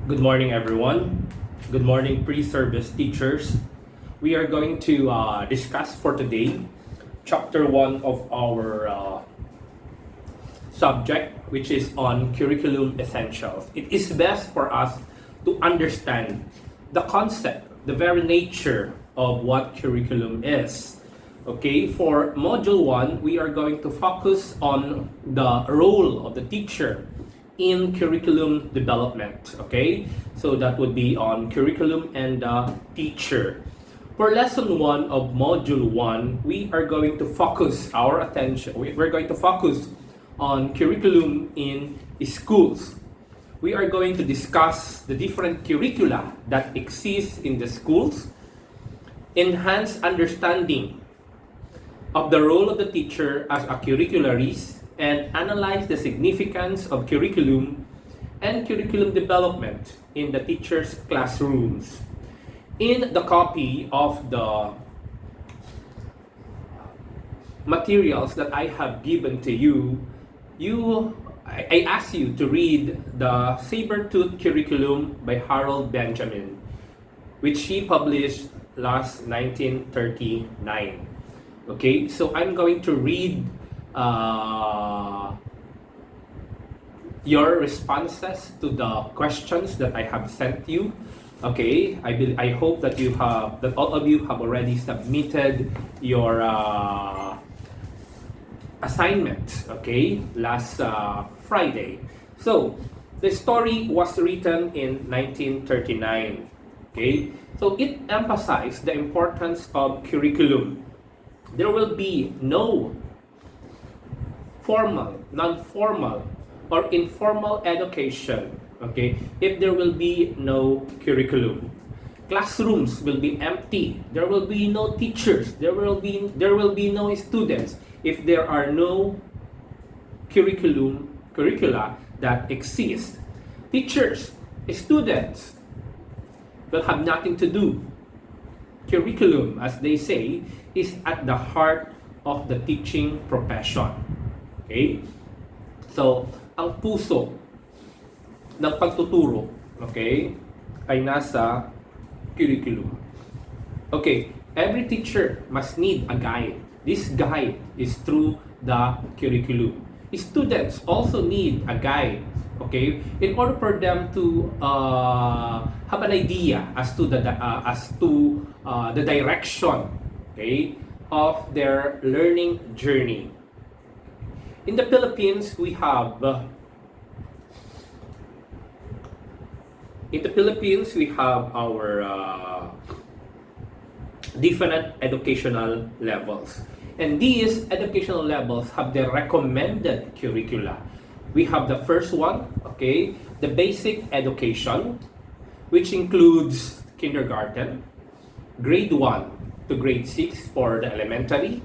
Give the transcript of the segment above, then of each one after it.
Good morning, everyone. Good morning, pre-service teachers. We are going to discuss for today chapter 1 of our subject, which is on curriculum essentials. It is best for us to understand the concept, the very nature of what curriculum is. Okay, for module 1, we are going to focus on the role of the teacher in curriculum development. Okay, so that would be on curriculum and teacher. For lesson 1 of module 1, we are going to focus our attention, we're going to focus on curriculum in schools. We are going to discuss the different curricula that exist in the schools, enhance understanding of the role of the teacher as a curricularist, and analyze the significance of curriculum and curriculum development in the teacher's classrooms. In the copy of the materials that I have given to you, I ask you to read the Saber-Tooth Curriculum by Harold Benjamin, which he published last 1939. Okay, so I'm going to read your responses to the questions that I have sent you. Okay, I hope that all of you have already submitted your assignment. Okay, last Friday. So the story was written in 1939. Okay, so it emphasized the importance of curriculum. There will be no formal, non-formal, or informal education, okay, if there will be no curriculum. Classrooms will be empty. There will be no teachers. There will be no students if there are no curricula that exist. Teachers, students will have nothing to do. Curriculum, as they say, is at the heart of the teaching profession. Okay? So, ang puso ng pagtuturo, okay, ay nasa curriculum. Okay, every teacher must need a guide. This guide is through the curriculum. Students also need a guide, okay, in order for them to have an idea as to the direction, okay, of their learning journey. In the Philippines, we have our different educational levels. And these educational levels have the recommended curricula. We have the first one, okay, the basic education, which includes kindergarten, grade 1 to grade 6 for the elementary,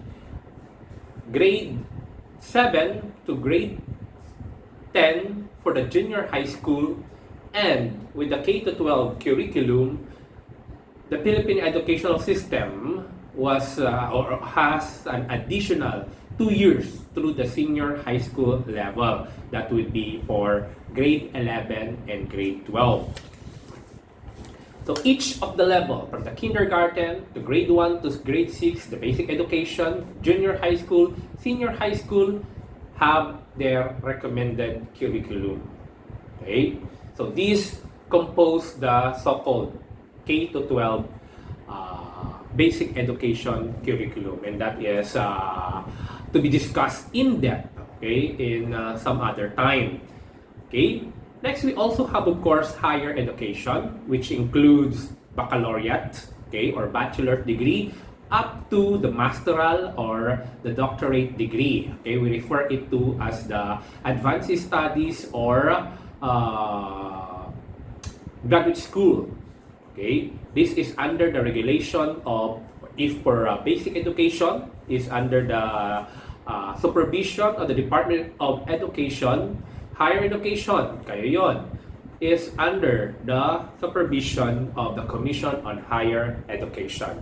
grade 7 to grade 10 for the junior high school, and with the K-12 curriculum, the Philippine educational system has an additional 2 years through the senior high school level. That would be for grade 11 and grade 12. So each of the level, from the kindergarten to grade 1 to grade 6, the basic education, junior high school, senior high school, have their recommended curriculum. Okay? So these compose the so-called K-12 basic education curriculum, and that is to be discussed in depth, okay, in some other time. Okay? Next, we also have, of course, higher education, which includes baccalaureate, okay, or bachelor's degree, up to the masteral or the doctorate degree. Okay, we refer it to as the advanced studies or graduate school. Okay, this is under the regulation of, if for basic education, is under the supervision of the Department of Education. Higher education, kayo yon, is under the supervision of the Commission on Higher Education.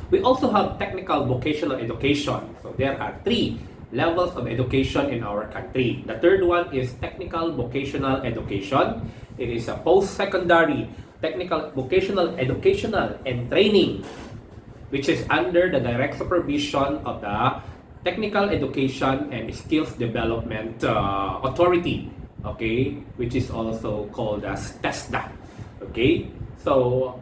We also have technical vocational education. So there are 3 levels of education in our country. The third one is technical vocational education. It is a post-secondary technical vocational educational and training, which is under the direct supervision of the Technical Education and Skills Development Authority, okay, which is also called as TESDA. Okay, so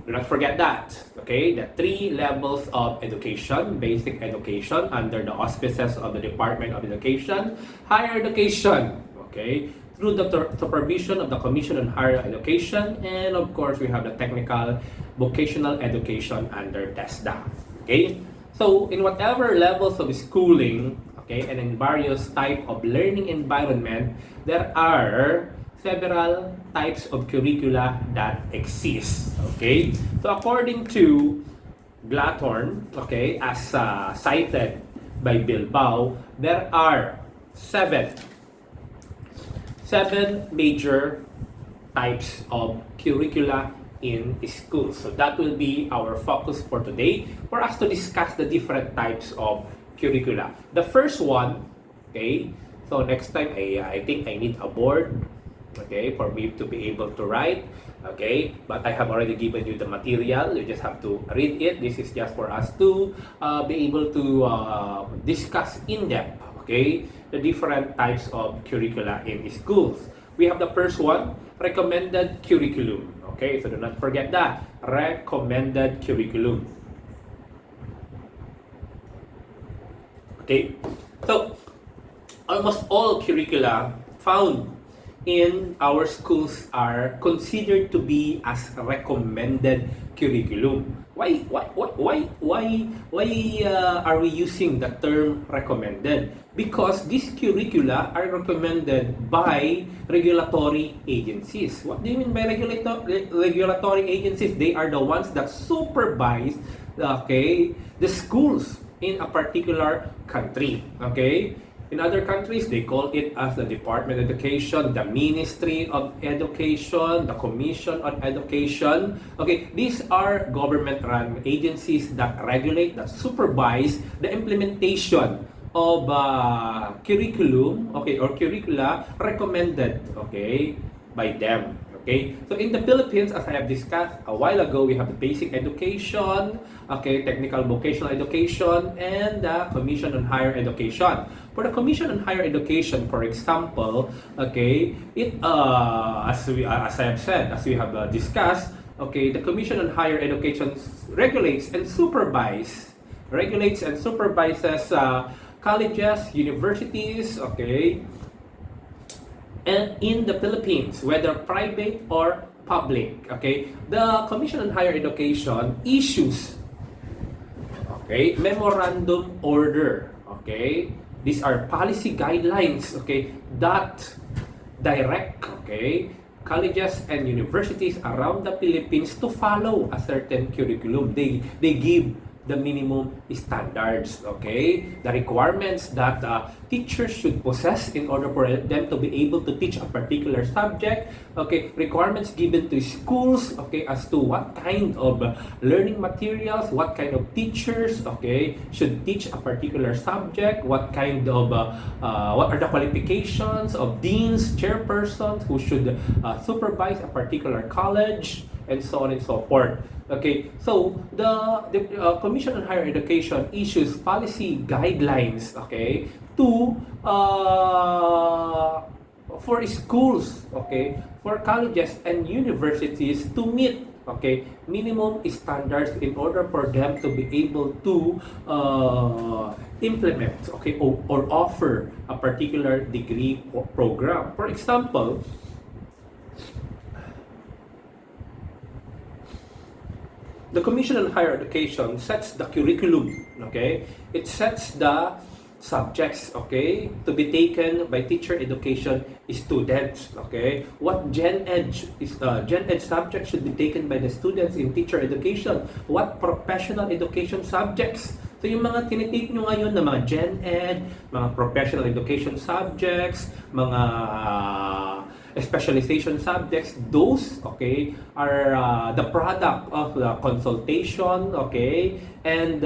do not forget that. Okay, the 3 levels of education: basic education under the auspices of the Department of Education, higher education, okay, through the supervision of the Commission on Higher Education, and of course we have the technical vocational education under TESDA. Okay, so in whatever levels of schooling, okay, and in various type of learning environment, there are several types of curricula that exist. Okay, so according to Glathorn, okay, as cited by Bilbao, there are seven major types of curricula in schools. So that will be our focus for today, for us to discuss the different types of curricula. The first one, okay, so next time I think I need a board, okay, for me to be able to write, okay, but I have already given you the material. You just have to read it. This is just for us to be able to discuss in depth, okay, the different types of curricula in schools. We have the first one, recommended curriculum. Okay, so do not forget that, recommended curriculum. Okay, so almost all curricula found in our schools are considered to be as recommended curriculum. Why are we using the term recommended? Because these curricula are recommended by regulatory agencies. What do you mean by regulatory agencies? They are the ones that supervise, okay, the schools in a particular country. Okay, in other countries, they call it as the Department of Education, the Ministry of Education, the Commission on Education. Okay, these are government-run agencies that regulate, that supervise the implementation of curriculum, okay, or curricula recommended, okay, by them. Okay, so in the Philippines, as I have discussed a while ago, we have the basic education, okay, technical vocational education, and the Commission on Higher Education. For the Commission on Higher Education, for example, okay, it as I have said, as we have discussed, okay, the Commission on Higher Education regulates and supervises colleges, universities, okay, and in the Philippines, whether private or public, okay, the Commission on Higher Education issues, okay, memorandum order, okay, these are policy guidelines, okay, that direct, okay, colleges and universities around the Philippines to follow a certain curriculum. They give the minimum standards, okay, the requirements that teachers should possess in order for them to be able to teach a particular subject, okay, requirements given to schools, okay, as to what kind of learning materials, what kind of teachers, okay, should teach a particular subject, what kind of what are the qualifications of deans, chairpersons who should supervise a particular college, and so on and so forth. Okay, so the Commission on Higher Education issues policy guidelines, okay, to for schools, okay, for colleges and universities to meet, okay, minimum standards in order for them to be able to implement, okay, or offer a particular degree or program. For example, the Commission on Higher Education sets the curriculum, okay? It sets the subjects, okay, to be taken by teacher education students, okay? What Gen Ed subjects should be taken by the students in teacher education? What professional education subjects? So yung mga tinitake nyo ngayon na mga Gen Ed, mga professional education subjects, mga specialization subjects, those, okay, are the product of the consultation, okay, and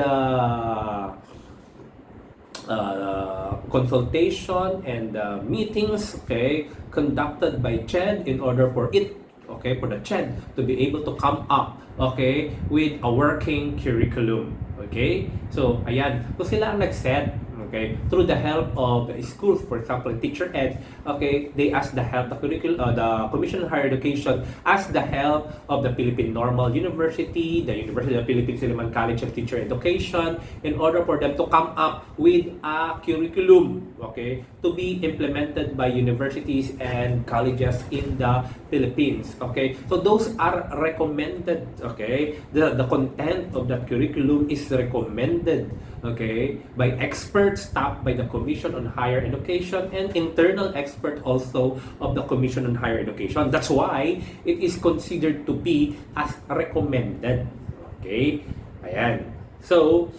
consultation and meetings, okay, conducted by CHED in order for it, okay, for the CHED to be able to come up, okay, with a working curriculum. Okay? So, ayan. So, sila ang nag-set, okay, through the help of the schools, for example, Teacher Ed, okay, they ask the help, the Commission on Higher Education ask the help of the Philippine Normal University, the University of the Philippines Silliman College of Teacher Education, in order for them to come up with a curriculum, okay, to be implemented by universities and colleges in the Philippines, okay. So those are recommended, okay. The content of that curriculum is recommended, okay, by experts staffed by the Commission on Higher Education and internal expert also of the Commission on Higher Education. That's why it is considered to be as recommended. Okay? Ayan. So,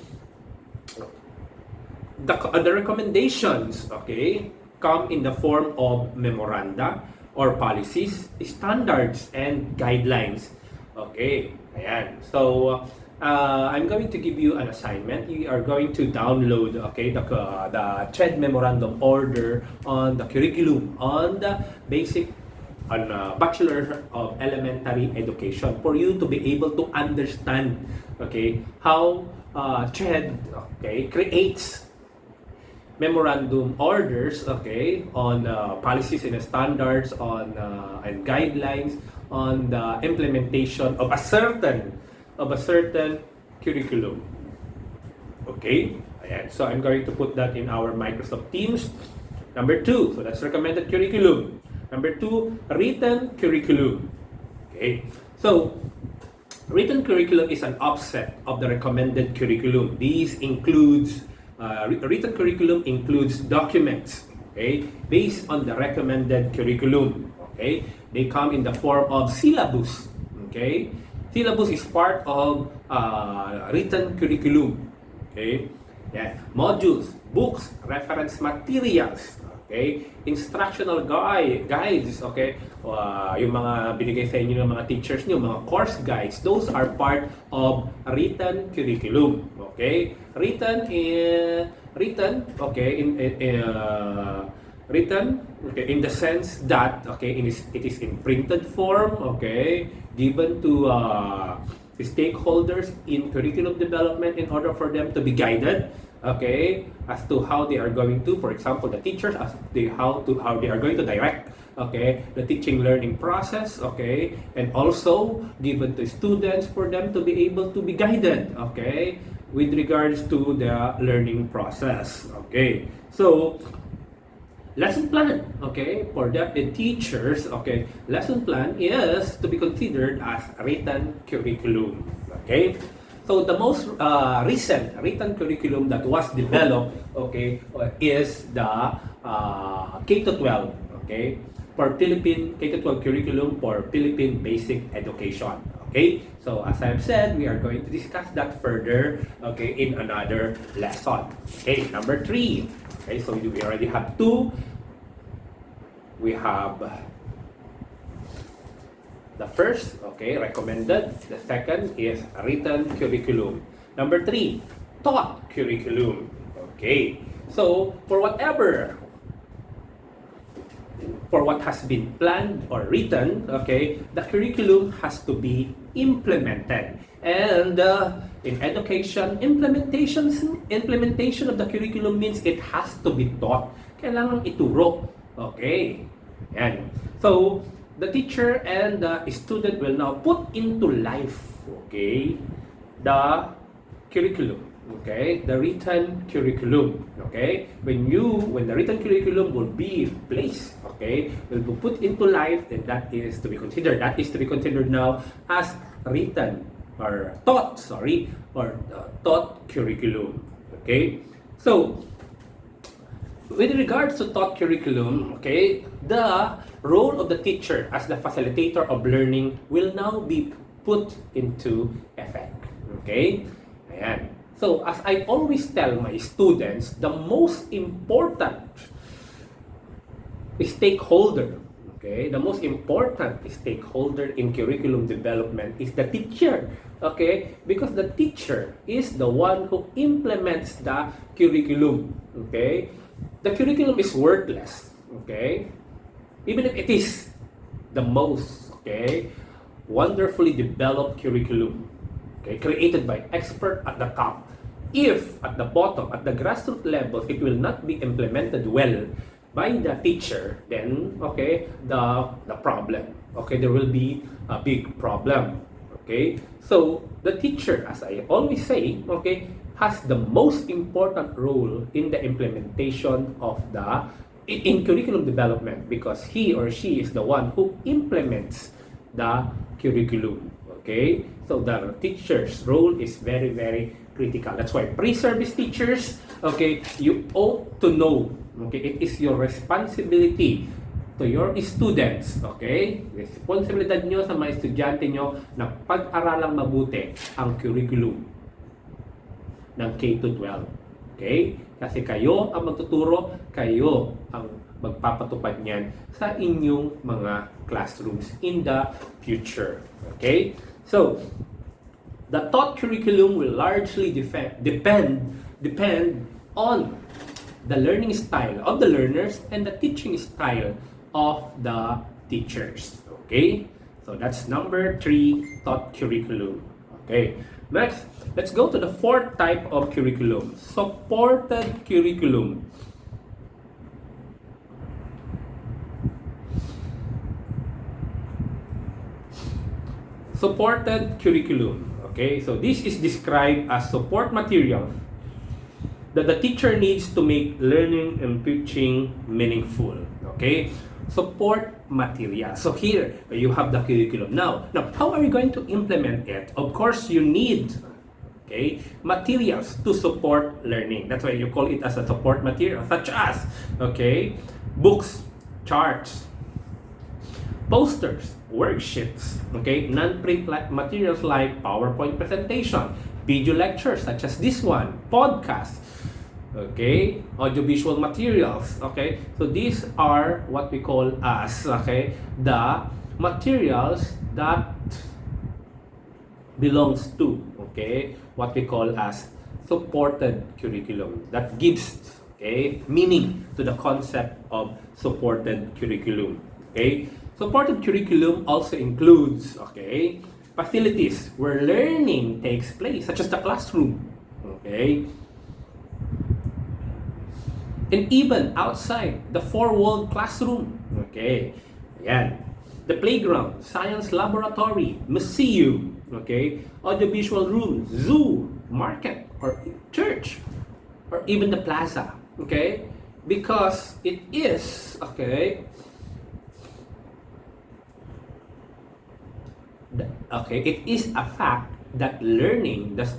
the recommendations, okay, come in the form of memoranda or policies, standards, and guidelines. Okay? Ayan. So, I'm going to give you an assignment. You are going to download, okay, the CHED Memorandum Order on the curriculum on the basic Bachelor of Elementary Education for you to be able to understand, okay, how CHED, okay, creates memorandum orders, okay, on policies and standards, on and guidelines on the implementation of a certain curriculum. Okay? Ayan. So I'm going to put that in our Microsoft Teams. Number 2, so that's recommended curriculum. Number 2, written curriculum. Okay? So, written curriculum is an offset of the recommended curriculum. These includes, written curriculum includes documents, okay, based on the recommended curriculum. Okay? They come in the form of syllabus. Okay? Syllabus is part of written curriculum. Okay? Yeah. Modules, books, reference materials, okay? Instructional guides, okay? Yung mga binigay sa inyo ng mga teachers niyo, mga course guides, those are part of written curriculum. Okay? Written, okay, written, okay, in the sense that, okay, it is in printed form, okay, given to stakeholders in curriculum development in order for them to be guided, okay, as to how they are going to, for example, the teachers, how they are going to direct, okay, the teaching learning process, okay, and also given to students for them to be able to be guided, okay, with regards to the learning process, okay. So, lesson plan, okay, for the teachers, okay, lesson plan is to be considered as written curriculum, okay. So the most recent written curriculum that was developed, okay, is the K-12, okay, for Philippine K-12 curriculum for Philippine basic education, okay. So as I've said, we are going to discuss that further, okay, in another lesson. Okay, number 3. Okay, so we already have 2. We have the first, okay, recommended. The second is written curriculum. Number 3, taught curriculum. Okay, so for what has been planned or written, okay, the curriculum has to be implemented. And in education, implementation of the curriculum means it has to be taught. Kailangan ituro. Okay. Yan. So, the teacher and the student will now put into life, okay, the curriculum. Okay, the written curriculum. Okay, when the written curriculum will be placed, okay, will be put into life, then that is to be considered. That is to be considered now as written or taught. Taught curriculum. Okay, so with regards to taught curriculum, okay, the role of the teacher as the facilitator of learning will now be put into effect. Okay, ayan. So, as I always tell my students, the most important stakeholder, Okay, the most important stakeholder in curriculum development is the teacher. Okay, because the teacher is the one who implements the curriculum. Okay, the curriculum is worthless. Okay, even if it is the most wonderfully developed curriculum, created by expert at the top. If at the bottom, at the grassroots level, it will not be implemented well by the teacher, then the problem, there will be a big problem. So the teacher, as I always say, has the most important role in the implementation of the in curriculum development, because he or she is the one who implements the curriculum. So the teacher's role is very, very critical. That's why pre-service teachers, you ought to know, it is your responsibility to your students, responsibilidad nyo sa mga estudyante nyo na pag-aralang mabuti ang curriculum ng K-12. Kasi kayo ang magtuturo, kayo ang magpapatupad niyan sa inyong mga classrooms in the future. So, the taught curriculum will largely depend on the learning style of the learners and the teaching style of the teachers. So that's number 3, taught curriculum. Next, let's go to the 4th type of curriculum, supported curriculum. Supported curriculum. So this is described as support material that the teacher needs to make learning and teaching meaningful. Support material. So here you have the curriculum. Now, how are you going to implement it? Of course, you need materials to support learning. That's why you call it as a support material, such as books, charts, posters, worksheets, non-print materials like PowerPoint presentation, video lectures such as this one, podcasts, audiovisual materials, so these are what we call as the materials that belongs to what we call as supported curriculum, that gives meaning to the concept of supported curriculum. Supported curriculum also includes facilities where learning takes place, such as the classroom, and even outside the four-walled classroom. The playground, science laboratory, museum, audiovisual room, zoo, market, or church, or even the plaza, because it is it is a fact that learning is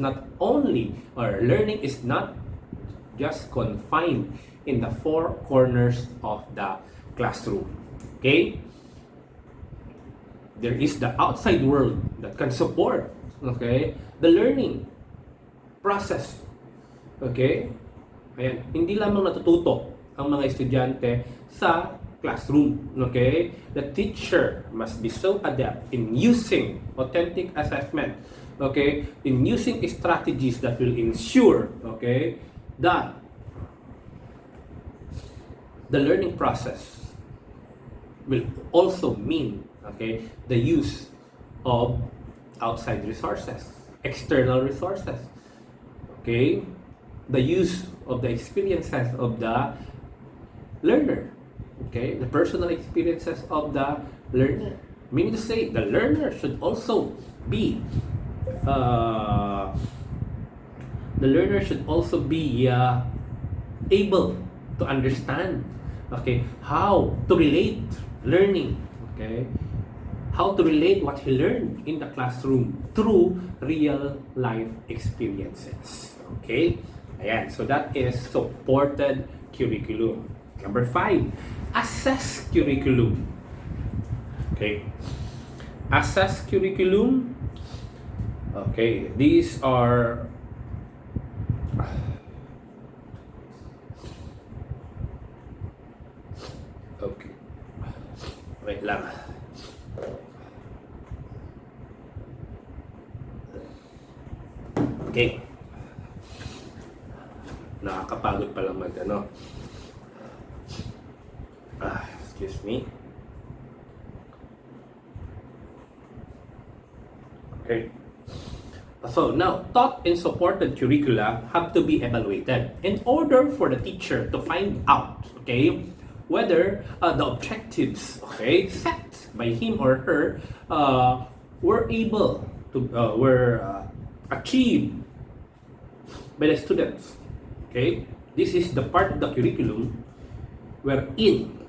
not just confined in the four corners of the classroom. There is the outside world that can support the learning process. Hindi lamang natututo ang mga estudyante sa classroom. The teacher must be so adept in using authentic assessment, in using strategies that will ensure that the learning process will also mean the use of outside resources, external resources, the use of the experiences of the learner, the personal experiences of the learner. Meaning to say, the learner should also be able to understand how to relate learning, how to relate what he learned in the classroom through real life experiences. So that is supported curriculum. Number 5, assess curriculum. Assess curriculum. These are Wait lang. Okay. Nakakapagod palang excuse me. Okay. So now, taught and supported curricula have to be evaluated in order for the teacher to find out, okay, whether the objectives, okay, set by him or her were able to achieved by the students. Okay, this is the part of the curriculum wherein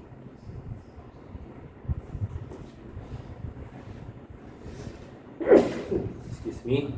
excuse me.